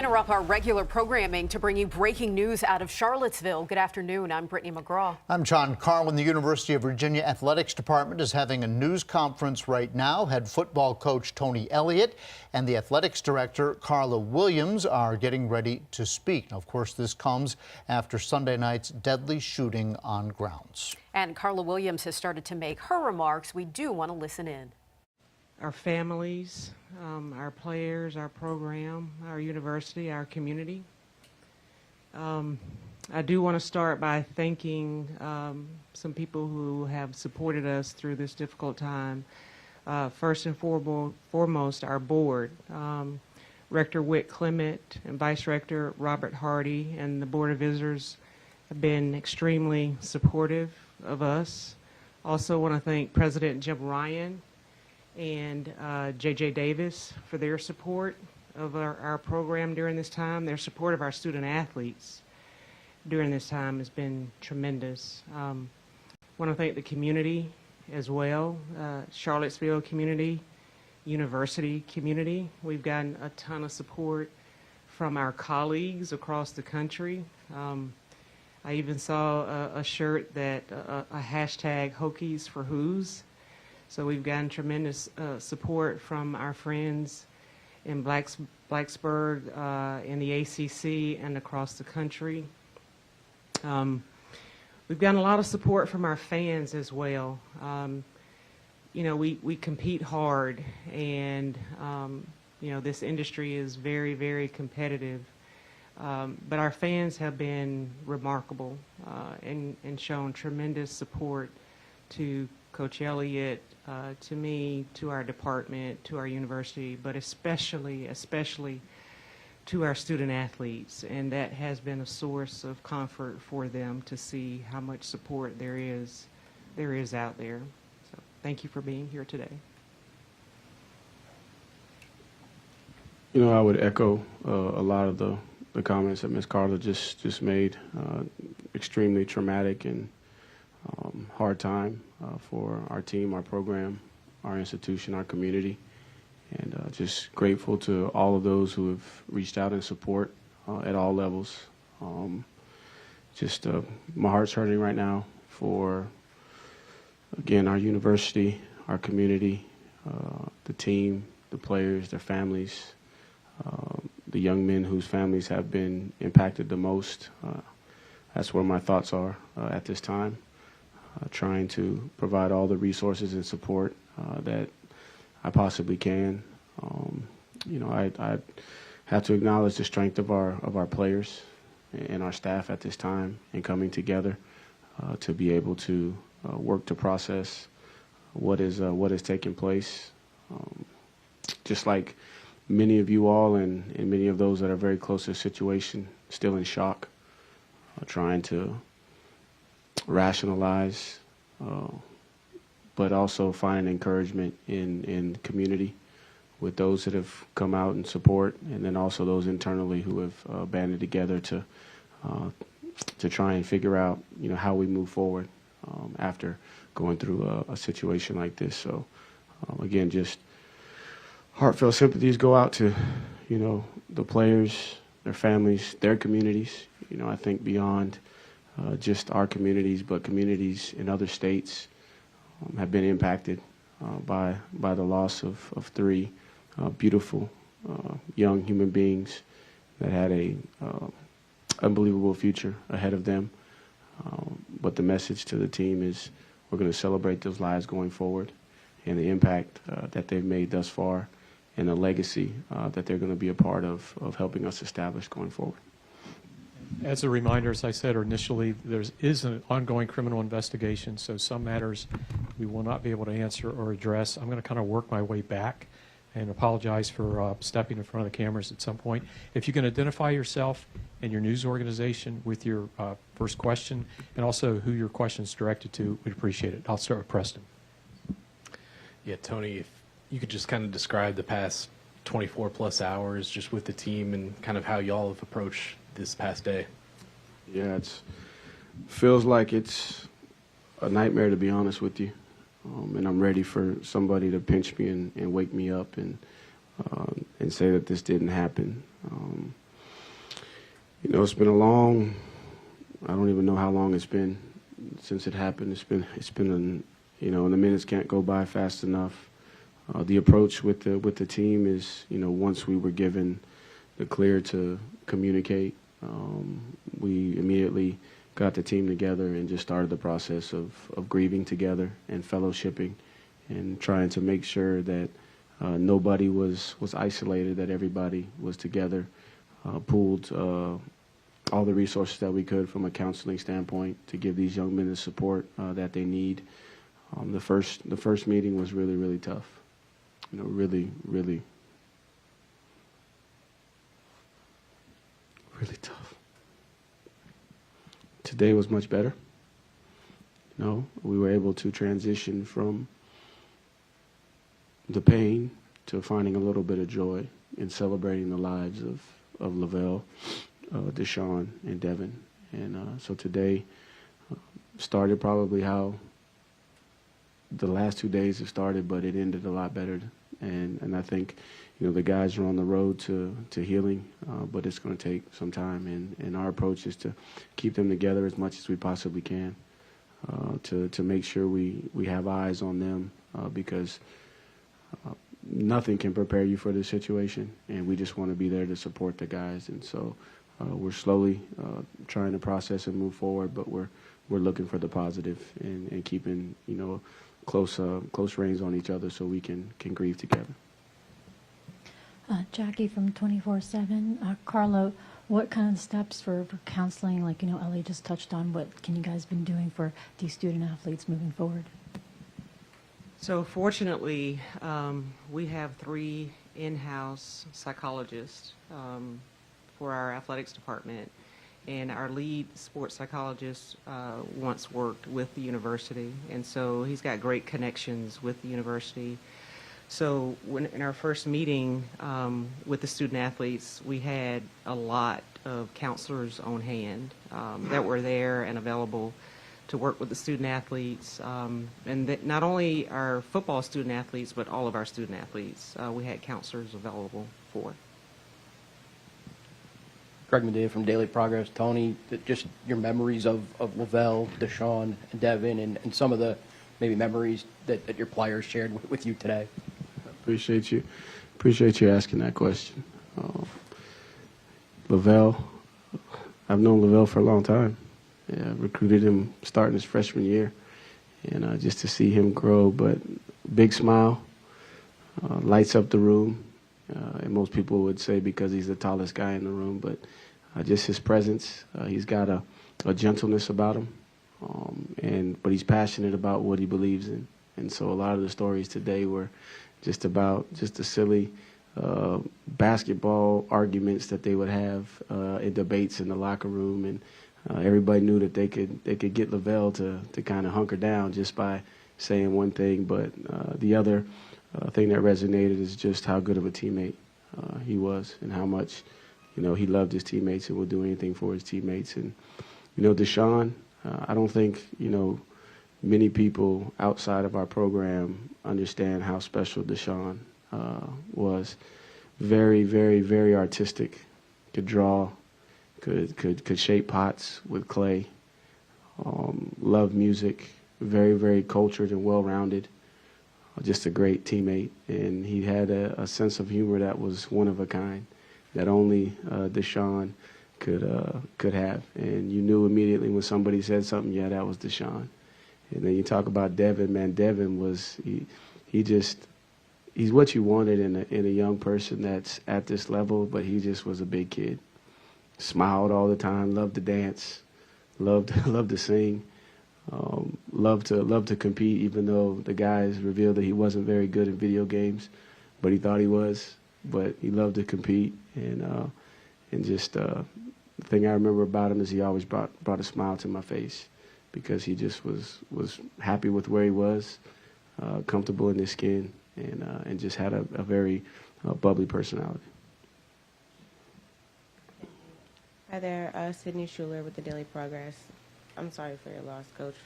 Interrupt our regular programming to bring you breaking news out of Charlottesville. Good afternoon. I'm Brittany McGraw. I'm John Carlin. The University of Virginia Athletics Department is having a news conference right now. Head football coach Tony Elliott and the athletics director Carla Williams are getting ready to speak. Now, of course, this comes after Sunday night's deadly shooting on grounds. And Carla Williams has started to make her remarks. We do want to listen in. Our families, our players, our program, our university, our community. I do want to start by thanking some people who have supported us through this difficult time. First and foremost, our board, Rector Whit Clement and Vice Rector Robert Hardy and the Board of Visitors have been extremely supportive of us. Also want to thank President Jim Ryan and J.J. Davis for their support of our program during this time. Their support of our student athletes during this time has been tremendous. Want to thank the community as well, Charlottesville community, university community. We've gotten a ton of support from our colleagues across the country. I even saw a shirt that a hashtag Hokies for Who's. So we've gotten tremendous support from our friends in Blacksburg, in the ACC, and across the country. We've gotten a lot of support from our fans as well. You know, we compete hard, and you know, this industry is very, very competitive. But our fans have been remarkable and shown tremendous support to Coach Elliott, to me, to our department, to our university, but especially to our student athletes. And that has been a source of comfort for them to see how much support there is out there. So thank you for being here today. You know, I would echo a lot of the comments that Ms. Carla just made. Extremely traumatic and hard time for our team, our program, our institution, our community, and just grateful to all of those who have reached out in support at all levels. My heart's hurting right now for, again, our university, our community, the team, the players, their families, the young men whose families have been impacted the most. That's where my thoughts are at this time. Trying to provide all the resources and support that I possibly can. You know, I have to acknowledge the strength of our players and our staff at this time in coming together to be able to work to process what is taking place. Just like many of you all and many of those that are very close to the situation, still in shock, trying to rationalize, but also find encouragement in community with those that have come out and support, and then also those internally who have banded together to try and figure out, you know, how we move forward after going through a situation like this. So again, just heartfelt sympathies go out to, you know, the players, their families, their communities. You know, I think beyond just our communities, but communities in other states have been impacted by the loss of three beautiful young human beings that had a unbelievable future ahead of them. But the message to the team is we're going to celebrate those lives going forward and the impact that they've made thus far and the legacy that they're going to be a part of helping us establish going forward. As a reminder, as I said initially, there is an ongoing criminal investigation, so some matters we will not be able to answer or address. I'm going to kind of work my way back and apologize for stepping in front of the cameras at some point. If you can identify yourself and your news organization with your first question, and also who your question is directed to, we'd appreciate it. I'll start with Preston. Yeah, Tony, if you could just kind of describe the past 24 plus hours just with the team and kind of how y'all have approached this past day. Yeah, it feels like it's a nightmare, to be honest with you. And I'm ready for somebody to pinch me and wake me up and say that this didn't happen. You know, it's been a long, I don't even know how long it's been since it happened. It's been, you know, and the minutes can't go by fast enough. The approach with the team is, you know, once we were given the clear to communicate, we immediately got the team together and just started the process of grieving together and fellowshipping and trying to make sure that nobody was isolated, that everybody was together, pooled all the resources that we could from a counseling standpoint to give these young men the support that they need. The first meeting was really, really tough. You know, really, really, really tough. Today was much better. You know, we were able to transition from the pain to finding a little bit of joy in celebrating the lives of Lavelle, Deshaun, and Devin. And so today started probably how the last 2 days have started, but it ended a lot better. And I think, you know, the guys are on the road to healing, but it's going to take some time. And our approach is to keep them together as much as we possibly can, to make sure we have eyes on them, because nothing can prepare you for this situation, and we just want to be there to support the guys. And so we're slowly trying to process and move forward, but we're looking for the positive and keeping, you know, close reins on each other so we can grieve together. Jackie from 24/7. Carla, what kind of steps for counseling, like, you know, Ellie just touched on, what can you guys been doing for these student athletes moving forward? So fortunately, we have 3 in-house psychologists for our athletics department, and our lead sports psychologist once worked with the university, and so he's got great connections with the university. So when in our first meeting with the student athletes, we had a lot of counselors on hand that were there and available to work with the student athletes, and that not only our football student athletes, but all of our student athletes, we had counselors available for. Greg Medea from Daily Progress. Tony, just your memories of Lavelle, Deshaun, and Devin, and some of the maybe memories that your players shared with you today. Appreciate you asking that question. Lavelle, I've known Lavelle for a long time. Yeah, I recruited him starting his freshman year, and just to see him grow, but big smile, lights up the room, and most people would say because he's the tallest guy in the room, but just his presence, he's got a gentleness about him, but he's passionate about what he believes in, and so a lot of the stories today were just about just the silly basketball arguments that they would have in debates in the locker room, and everybody knew that they could get Lavelle to kind of hunker down just by saying one thing, but the other thing that resonated is just how good of a teammate he was, and how much, you know, he loved his teammates and would do anything for his teammates. And, you know, Deshaun, I don't think, you know, many people outside of our program understand how special Deshaun was. Very, very, very artistic. Could draw, could shape pots with clay. Loved music. Very, very cultured and well-rounded. Just a great teammate, and he had a sense of humor that was one of a kind, that only Deshaun could have. And you knew immediately when somebody said something, yeah, that was Deshaun. And then you talk about Devin, man. Devin was he's what you wanted in a young person that's at this level, but he just was a big kid. Smiled all the time, loved to dance, loved to sing. Loved to compete, even though the guys revealed that he wasn't very good in video games, but he thought he was. But he loved to compete, and just the thing I remember about him is he always brought a smile to my face, because he just was happy with where he was, comfortable in his skin, and just had a very bubbly personality. Hi there, Sydney Schuler with the Daily Progress. I'm sorry for your loss, Coach,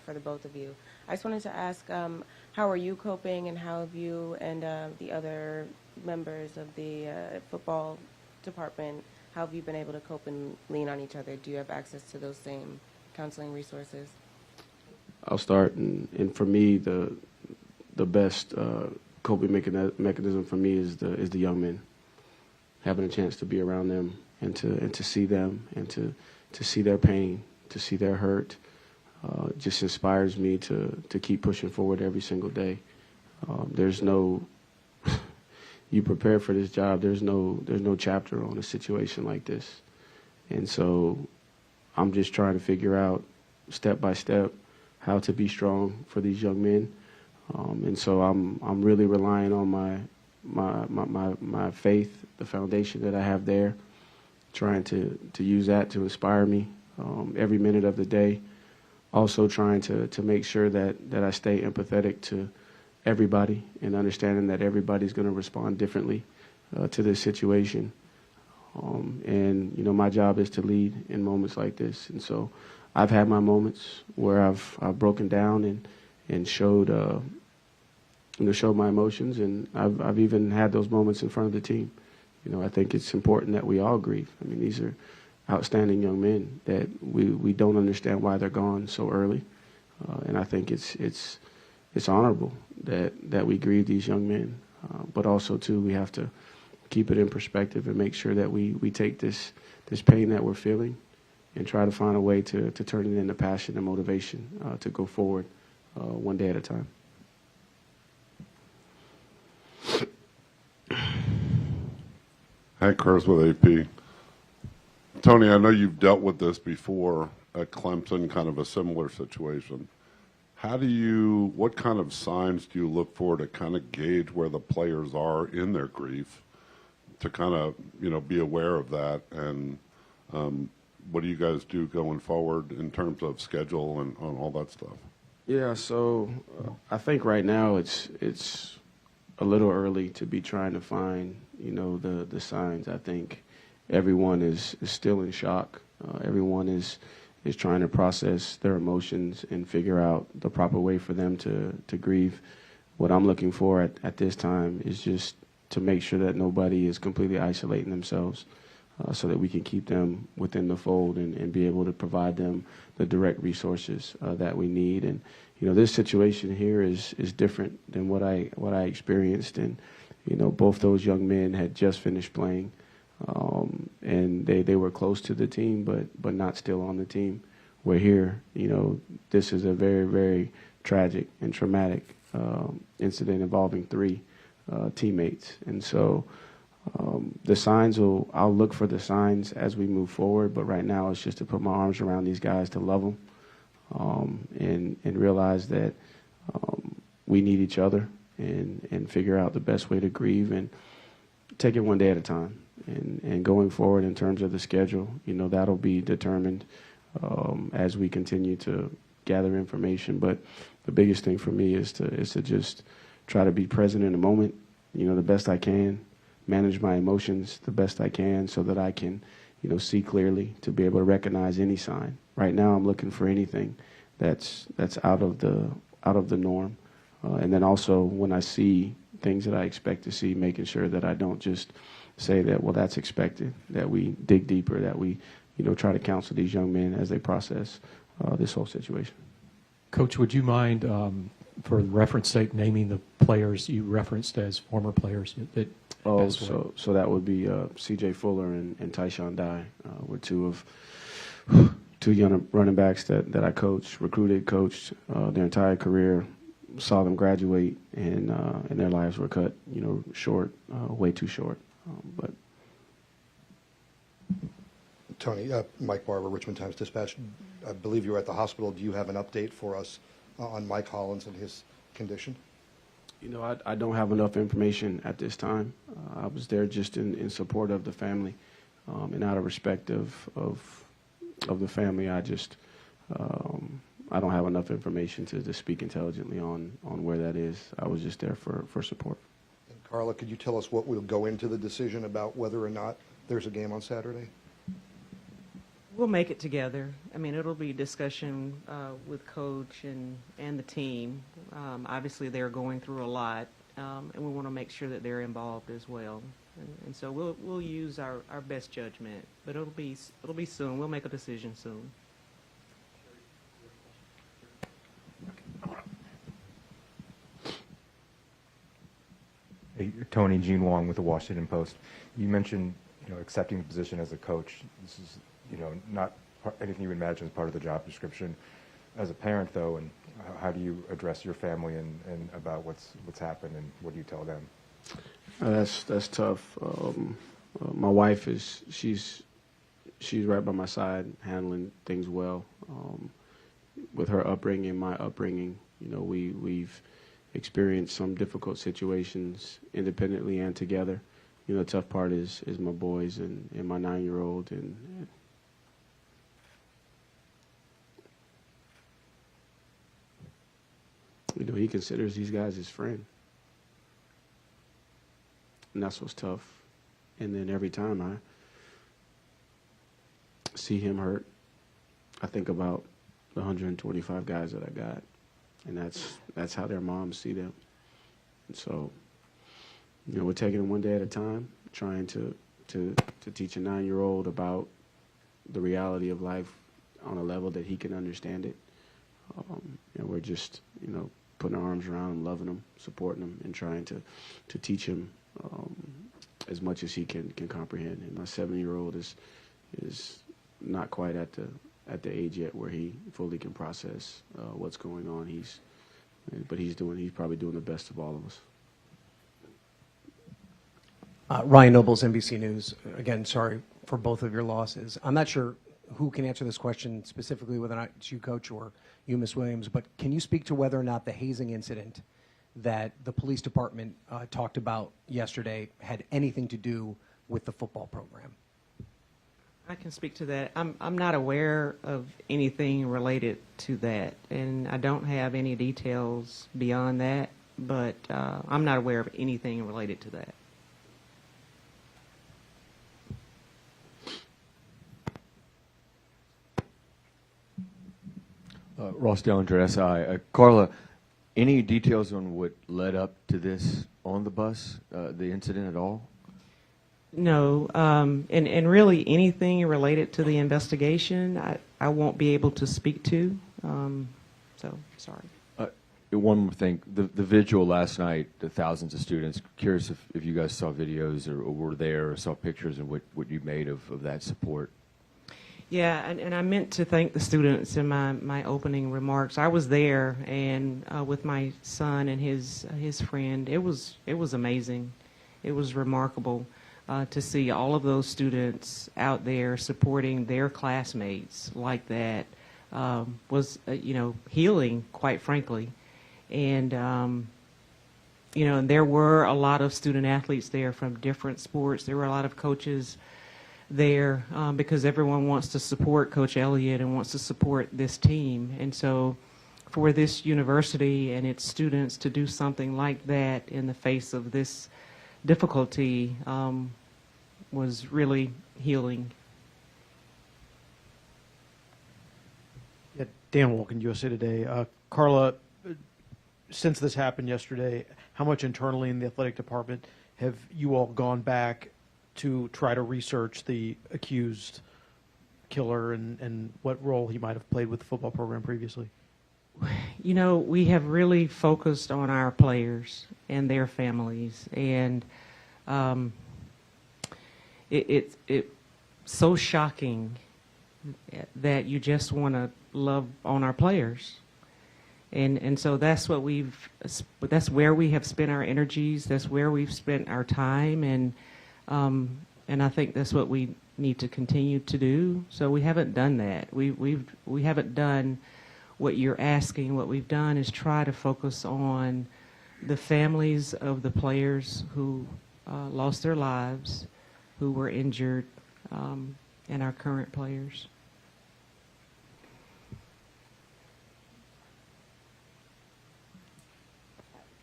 for the both of you. I just wanted to ask, how are you coping, and how have you and the other members of the football department how have you been able to cope and lean on each other? Do you have access to those same counseling resources? I'll start, and for me, the best coping mechanism for me is the young men. Having a chance to be around them and to see them and to see their pain, to see their hurt, just inspires me to keep pushing forward every single day. There's no you prepare for this job. There's no chapter on a situation like this, and so I'm just trying to figure out step by step how to be strong for these young men, and so I'm really relying on my faith, the foundation that I have there, trying to use that to inspire me every minute of the day. Also trying to make sure that I stay empathetic to everybody and understanding that everybody's going to respond differently to this situation. And, you know, my job is to lead in moments like this. And so I've had my moments where I've broken down and showed my emotions, and I've even had those moments in front of the team. You know, I think it's important that we all grieve. I mean, these are outstanding young men that we don't understand why they're gone so early, and I think it's honorable that we grieve these young men, but also too we have to keep it in perspective and make sure that we take this pain that we're feeling and try to find a way to turn it into passion and motivation to go forward one day at a time. Hank Kurz with AP. Tony, I know you've dealt with this before at Clemson, kind of a similar situation. What kind of signs do you look for to kind of gauge where the players are in their grief, to kind of, you know, be aware of that? And what do you guys do going forward in terms of schedule and on all that stuff? Yeah, so I think right now it's a little early to be trying to find, you know, the signs. I think everyone is still in shock. Everyone is trying to process their emotions and figure out the proper way for them to grieve. What I'm looking for at this time is just to make sure that nobody is completely isolating themselves, so that we can keep them within the fold and be able to provide them the direct resources that we need. And you know, this situation here is different than what I experienced. And you know, both those young men had just finished playing, and they were close to the team, but not still on the team. We're here. You know, this is a very, very tragic and traumatic incident involving 3 teammates. And so the signs I'll look for the signs as we move forward, but right now it's just to put my arms around these guys, to love them, and realize that we need each other, and figure out the best way to grieve and take it one day at a time. And going forward in terms of the schedule, you know, that'll be determined as we continue to gather information. But the biggest thing for me is to just try to be present in the moment, you know, the best I can, manage my emotions the best I can, so that I can, you know, see clearly, to be able to recognize any sign. Right now, I'm looking for anything that's out of the norm, and then also when I see things that I expect to see, making sure that I don't just say that, well, that's expected, that we dig deeper, that we, you know, try to counsel these young men as they process this whole situation. Coach, would you mind, for reference sake, naming the players you referenced as former players that passed away? So that would be C.J. Fuller and Tyshawn Dye, were two young running backs that I coached, coached their entire career. Saw them graduate, and their lives were cut, you know, short, way too short. But Tony, Mike Barber, Richmond Times-Dispatch. I believe you were at the hospital. Do you have an update for us on Mike Hollins and his condition? You know, I don't have enough information at this time. I was there just in support of the family, and out of respect of the family, I just I don't have enough information to speak intelligently on where that is. I was just there for support. And Carla, could you tell us what will go into the decision about whether or not there's a game on Saturday? We'll make it together. I mean, it'll be discussion with coach and the team. Obviously, they're going through a lot, and we want to make sure that they're involved as well. And so we'll use our best judgment, but it'll be soon. We'll make a decision soon. Hey, Tony, Gene Wong with the Washington Post. You mentioned, accepting the position as a coach. This is, not anything you would imagine as part of the job description. As a parent, though, and how do you address your family and about what's happened, and what do you tell them? That's tough. My wife she's right by my side, handling things well. With her upbringing, my upbringing, we've experienced some difficult situations independently and together. The tough part is my boys and my 9-year-old, and he considers these guys his friend. And that's what's tough. And then every time I see him hurt, I think about the 125 guys that I got. And that's how their moms see them. And so, we're taking it one day at a time, trying to teach a 9-year-old about the reality of life on a level that he can understand it. We're just, putting our arms around him, loving him, supporting him, and trying to teach him as much as he can comprehend. And my 7-year-old is not quite at the age yet where he fully can process what's going on. But he's probably doing the best of all of us. Ryan Nobles, NBC News. Again, sorry for both of your losses. I'm not sure who can answer this question specifically, whether or not it's you, Coach, or you, Ms. Williams, but can you speak to whether or not the hazing incident that the police department talked about yesterday had anything to do with the football program? I can speak to that. I'm not aware of anything related to that, and I don't have any details beyond that, but I'm not aware of anything related to that. Ross Dellinger, SI. Carla, any details on what led up to this on the bus, the incident at all? No, and really anything related to the investigation, I won't be able to speak to, so sorry. One more thing, the vigil last night, the thousands of students, curious if you guys saw videos or were there or saw pictures and what you made of that support. Yeah, and I meant to thank the students in my opening remarks. I was there, and with my son and his friend, it was amazing. It was remarkable to see all of those students out there supporting their classmates like that. Was healing, quite frankly, and and there were a lot of student athletes there from different sports. There were a lot of coaches there because everyone wants to support Coach Elliott and wants to support this team. And so for this university and its students to do something like that in the face of this difficulty was really healing. Yeah, Dan Wolkin, USA Today. Carla, since this happened yesterday, how much internally in the athletic department have you all gone back to try to research the accused killer and what role he might have played with the football program previously? We have really focused on our players and their families, and it's so shocking that you just want to love on our players. And so that's where we have spent our energies, that's where we've spent our time, and I think that's what we need to continue to do. So we haven't done that. We haven't done what you're asking. What we've done is try to focus on the families of the players who lost their lives, who were injured, and our current players.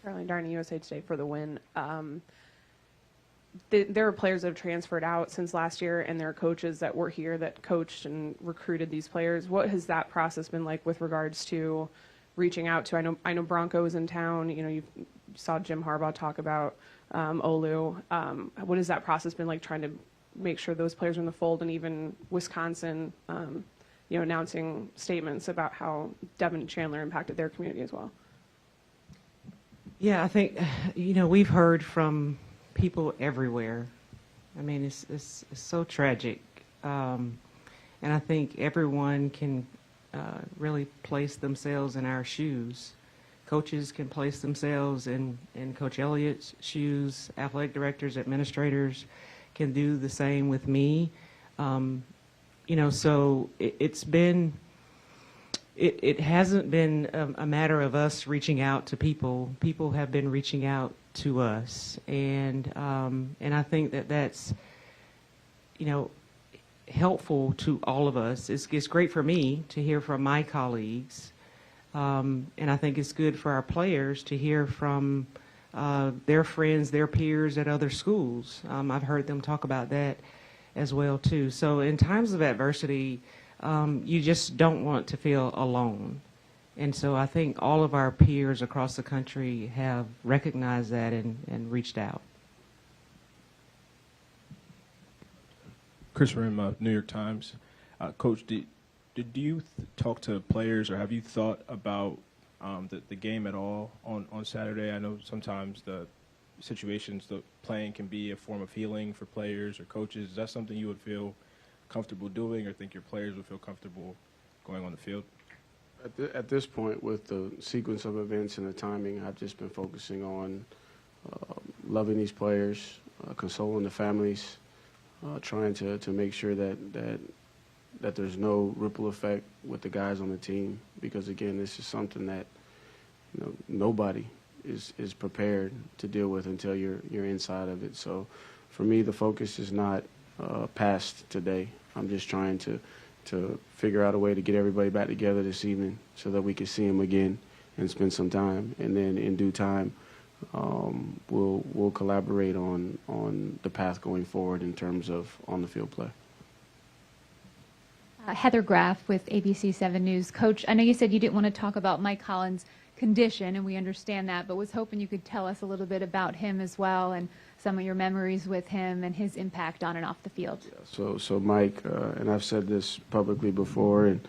Caroline Darney, USA Today for the win. There are players that have transferred out since last year, and there are coaches that were here that coached and recruited these players. What has that process been like with regards to reaching out to? I know Bronco is in town. You saw Jim Harbaugh talk about Olu. What has that process been like, trying to make sure those players are in the fold, and even Wisconsin, announcing statements about how Devin and Chandler impacted their community as well? Yeah, I think, we've heard from people everywhere. I mean, it's so tragic. And I think everyone can really place themselves in our shoes. Coaches can place themselves in Coach Elliott's shoes. Athletic directors, administrators can do the same with me. So it hasn't been a matter of us reaching out to people. People have been reaching out to us, and I think that's helpful to all of us. It's great for me to hear from my colleagues, and I think it's good for our players to hear from their friends, their peers at other schools. I've heard them talk about that as well too. So in times of adversity, you just don't want to feel alone. And so I think all of our peers across the country have recognized that and reached out. Chris Rim, New York Times. Coach, did you talk to players, or have you thought about the game at all on Saturday? I know sometimes the situations, the playing can be a form of healing for players or coaches. Is that something you would feel comfortable doing, or think your players would feel comfortable going on the field? At this point, with the sequence of events and the timing, I've just been focusing on loving these players, consoling the families, trying to make sure that there's no ripple effect with the guys on the team, because again, this is something that nobody is prepared to deal with until you're inside of it. So for me, the focus is not past today. I'm just trying to figure out a way to get everybody back together this evening so that we can see them again and spend some time. And then in due time, we'll collaborate on the path going forward in terms of on-the-field play. Heather Graff with ABC 7 News. Coach, I know you said you didn't want to talk about Mike Collins' condition, and we understand that, but was hoping you could tell us a little bit about him as well, and some of your memories with him and his impact on and off the field. So Mike, and I've said this publicly before, and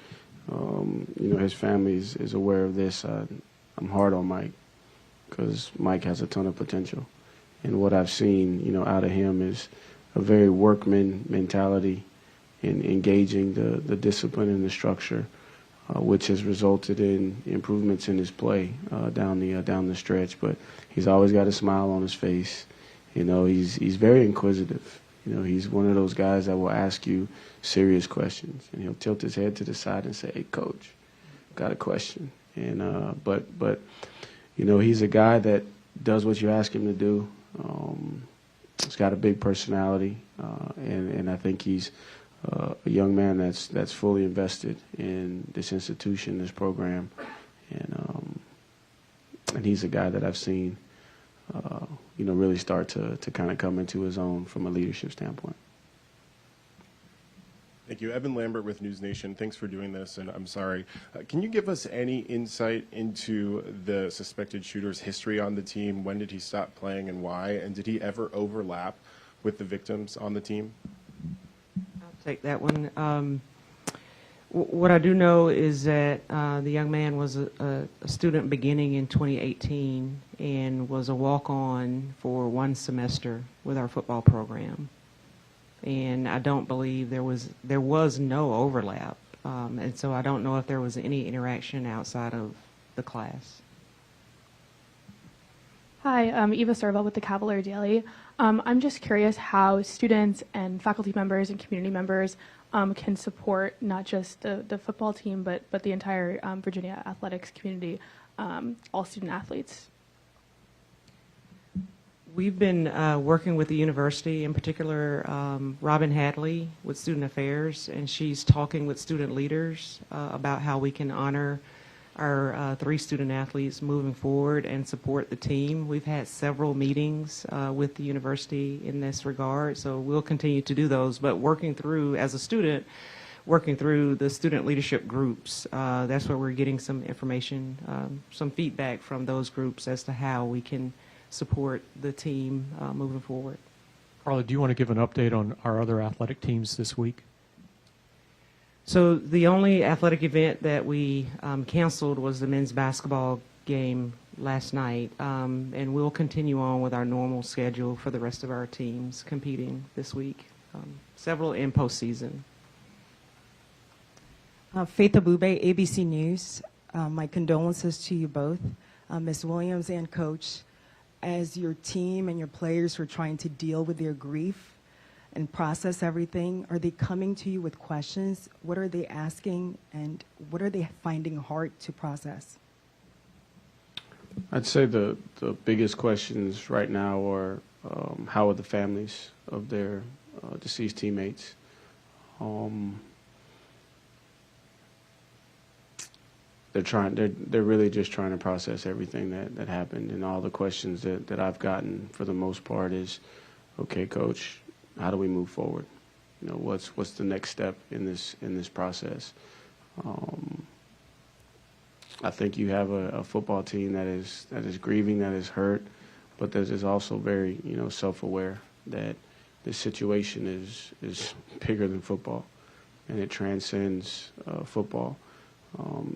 his family is aware of this. I'm hard on Mike because Mike has a ton of potential, and what I've seen, out of him is a very workman mentality in engaging the discipline and the structure, which has resulted in improvements in his play down the stretch. But he's always got a smile on his face. He's very inquisitive. He's one of those guys that will ask you serious questions, and he'll tilt his head to the side and say, "Hey, Coach, got a question." And but he's a guy that does what you ask him to do. He's got a big personality, and I think he's a young man that's fully invested in this institution, this program, and he's a guy that I've seen, really start to kind of come into his own from a leadership standpoint. Thank you. Evan Lambert with News Nation. Thanks for doing this, and I'm sorry. Can you give us any insight into the suspected shooter's history on the team? When did he stop playing and why? And did he ever overlap with the victims on the team? I'll take that one. What I do know is that the young man was a student beginning in 2018 and was a walk-on for one semester with our football program. And I don't believe there was no overlap, and so I don't know if there was any interaction outside of the class. Hi, I'm Eva Serva with the Cavalier Daily. I'm just curious how students and faculty members and community members can support not just the football team, but the entire Virginia athletics community, all student athletes. We've been working with the university, in particular Robin Hadley with Student Affairs, and she's talking with student leaders about how we can honor our 3 student athletes moving forward and support the team. We've had several meetings with the university in this regard, so we'll continue to do those. But working through, as a student, working through the student leadership groups, that's where we're getting some information, some feedback from those groups as to how we can support the team moving forward. Carla, do you want to give an update on our other athletic teams this week? So the only athletic event that we canceled was the men's basketball game last night, and we'll continue on with our normal schedule for the rest of our teams competing this week, several in postseason. Faith Abube, ABC News. My condolences to you both, Ms. Williams and Coach. As your team and your players are trying to deal with their grief and process everything, are they coming to you with questions? What are they asking, and what are they finding hard to process? I'd say the biggest questions right now are how are the families of their deceased teammates? They're really just trying to process everything that happened, and all the questions that I've gotten for the most part is, okay, Coach, how do we move forward? You know, what's the next step in this process? I think you have a football team that is grieving, that is hurt, but that is also very, self-aware that this situation is bigger than football, and it transcends football.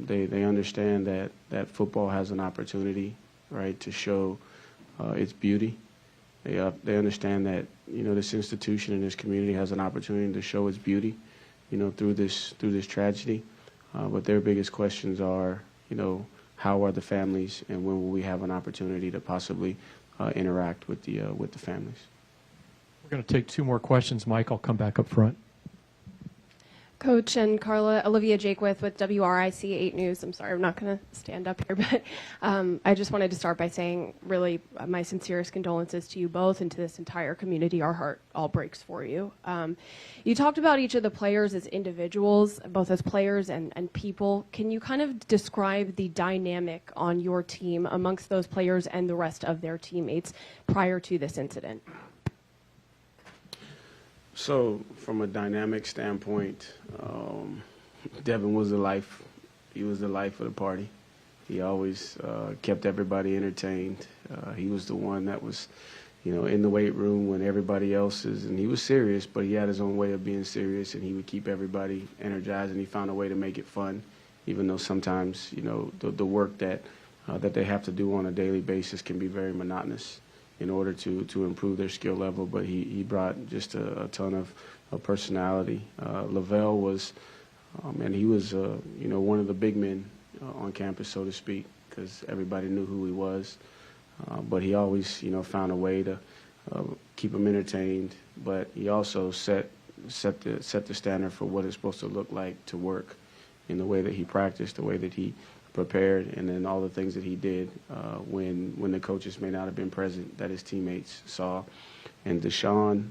They understand that football has an opportunity, right, to show its beauty. They understand that this institution and this community has an opportunity to show its beauty, through this tragedy. But their biggest questions are, how are the families, and when will we have an opportunity to possibly interact with the families? We're going to take two more questions. Mike, I'll come back up front. Coach and Carla, Olivia Jakewith with WRIC 8 News. I'm sorry, I'm not going to stand up here, but I just wanted to start by saying really my sincerest condolences to you both and to this entire community. Our heart all breaks for you. You talked about each of the players as individuals, both as players and people. Can you kind of describe the dynamic on your team amongst those players and the rest of their teammates prior to this incident? So, from a dynamic standpoint, Devin was the life. He was the life of the party. He always kept everybody entertained. He was the one that was, in the weight room when everybody else is, and he was serious, but he had his own way of being serious, and he would keep everybody energized, and he found a way to make it fun, even though sometimes, the work that they have to do on a daily basis can be very monotonous in order to improve their skill level, but he brought just a ton of personality. Lavelle was, and he was, one of the big men on campus, so to speak, because everybody knew who he was. But he always, found a way to keep them entertained. But he also set the standard for what it's supposed to look like to work, in the way that he practiced, the way that he prepared, and then all the things that he did when the coaches may not have been present, that his teammates saw. And Deshaun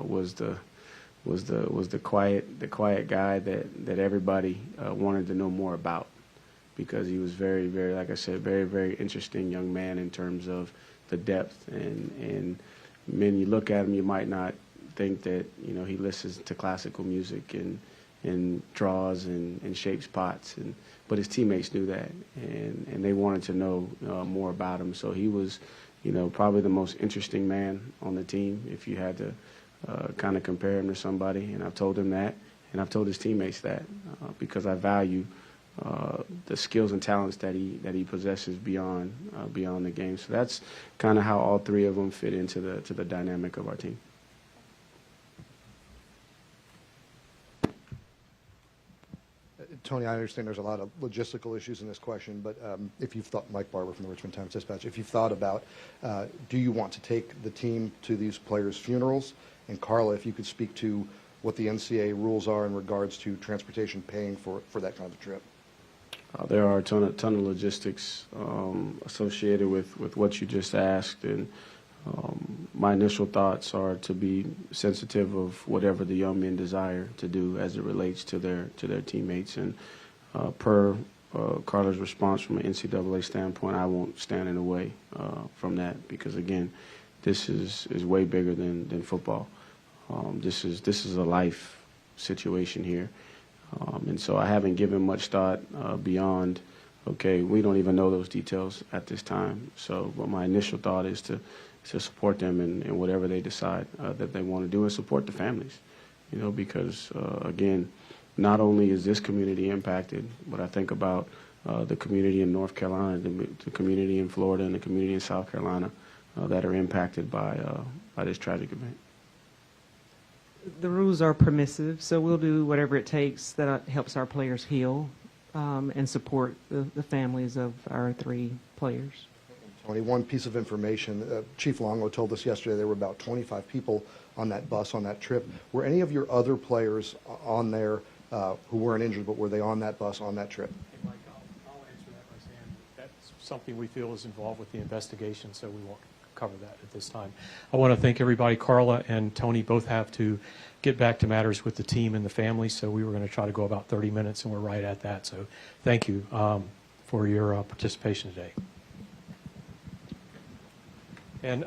was the quiet guy that everybody wanted to know more about, because he was very, very, like I said, very, very interesting young man in terms of the depth. And when you look at him, you might not think that he listens to classical music and draws and shapes pots, but his teammates knew that, and they wanted to know more about him. So he was, probably the most interesting man on the team, if you had to kind of compare him to somebody. And I've told him that, and I've told his teammates that, because I value the skills and talents that he possesses beyond the game. So that's kind of how all three of them fit into the dynamic of our team. Tony, I understand there's a lot of logistical issues in this question, but if you've thought, Mike Barber from the Richmond Times-Dispatch, if you've thought about, do you want to take the team to these players' funerals? And Carla, if you could speak to what the NCAA rules are in regards to transportation paying for that kind of trip. There are a ton of logistics associated with what you just asked, and my initial thoughts are to be sensitive of whatever the young men desire to do as it relates to their teammates. And per Carla's response from an NCAA standpoint, I won't stand in the way from that, because again, this is way bigger than football. This is a life situation here, and so I haven't given much thought beyond Okay, we don't even know those details at this time. So, but my initial thought is to support them in whatever they decide that they want to do, and support the families, you know, because again, not only is this community impacted, but I think about the community in North Carolina, the community in Florida, and the community in South Carolina that are impacted by this tragic event. The rules are permissive, so we'll do whatever it takes that helps our players heal and support the families of our 3 players. Tony, one piece of information. Chief Longo told us yesterday there were about 25 people on that bus on that trip. Were any of your other players on there who weren't injured, but were they on that bus on that trip? Hey, Mike, I'll answer that by saying that's something we feel is involved with the investigation, so we won't cover that at this time. I want to thank everybody. Carla and Tony both have to get back to matters with the team and the family, so we were going to try to go about 30 minutes, and we're right at that. So thank you for your participation today. And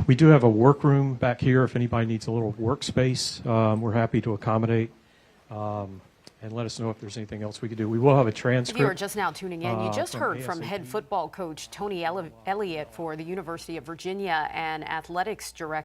we do have a workroom back here if anybody needs a little workspace. We're happy to accommodate. And let us know if there's anything else we could do. We will have a transcript. If you are just now tuning in, you just heard from ASAP. head football coach Tony Elliott for the University of Virginia and athletics director